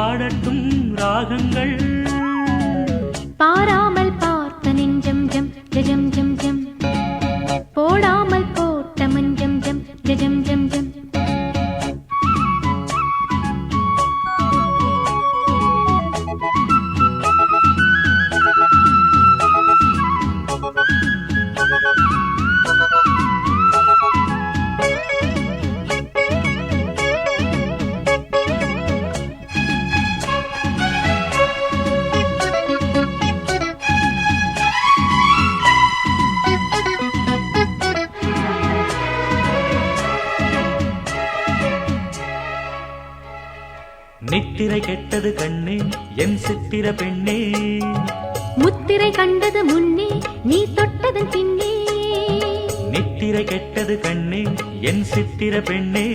பாடட்டும் ராகங்கள் பாராமல் பார்த்த நெஞ்சம் ஜம் ஜம் ஜம் ஜம் போடாமல் போட்ட மஞ்சம் ஜம் ஜம் ஜம் ஜம் நித்திரை கெட்டது கண்ணே என் சித்திர பெண்ணே முத்திரை கண்டது முன்னே நீ தொட்டதன் பின்னே நித்திரை கெட்டது கண்ணே என் சித்திர பெண்ணே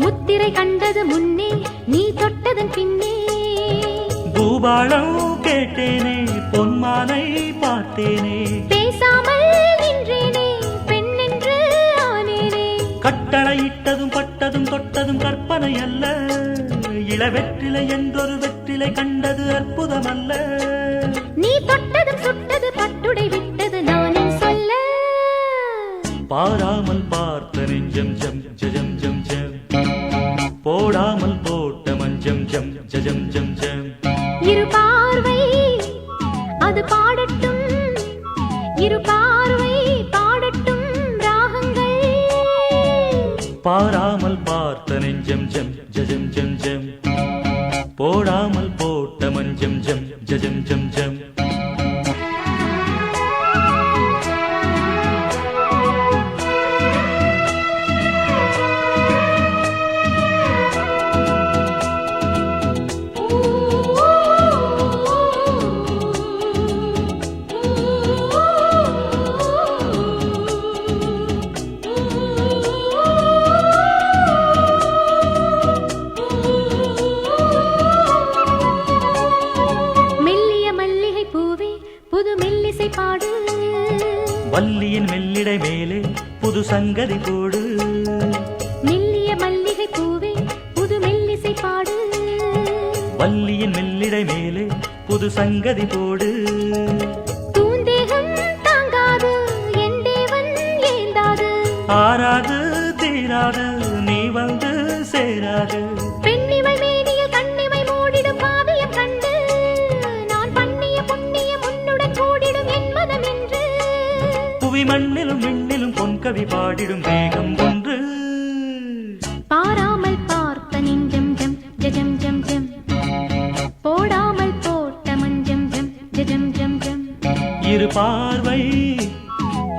முத்திரை கண்டது முன்னே நீ தொட்டதன் பின்னே பூபாளம் கேட்டேனே பொன்மானை பார்த்தேனே பேசாமல் நின்றேனே பெண்ணென்று ஆனேனே கட்டளையிட்டதும் பட்டதும் தொட்டதும் கற்பனை அல்ல இளவெற்றிலை என்றொரு வெற்றிலை கண்டது அற்புதம் அல்ல நீ தொட்டதும் சுட்டது பட்டுடை விட்டது நானும் சொல்ல பாராமல் பார்த்த நெஞ்சம் ஜம் ஜம் ஜம் ஜம் போடாமல் போட்ட மஞ்சம் ஜம் ஜம் ஜம் ஜம் இரு பார்வை அது பாடட்டும் இரு பார்வை பாடட்டும் ராகங்கள் பாராமல் பார்த்த நெஞ்சம் ஜம் ஜம் ஜம் ஜம் போடாமல் போட்ட மஞ்சம் ஜம் ஜம் ஜம் ஜம் வள்ளியின் மெல்லிடை மேலே புது சங்கதி போடு மெல்லிய மல்லிகை பூவே புது மெல்லிசை பாடு வள்ளியின் மெல்லிடை மேலே புது சங்கதி போடு தூந்தேகம் தாங்காது என் தேவன் ஏந்தாது ஆறாது தீராது நீ வந்து சேராது பெண்ணிமை மேனியில் கண்ணிமை மூடிடும் பாவியம் கண்டு நான் பண்ணிய புண்ணியம் உன்னுடன் கூடிடும் என் மனம் என்று புவி மண்ணிலும் விண்ணிலும் பொன்கவி பாடிடும் வேகம் ஒன்று பாராமல் பார்த்த நெஞ்சம் ஜம் ஜம் ஜம் ஜம் போடாமல் போட்ட மஞ்சம் ஜம் ஜம் ஜம் ஜம் இரு பார்வை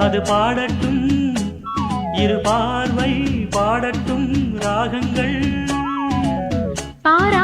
அது பாடட்டும் இரு பார்வை பாடட்டும் ராகங்கள் பாரா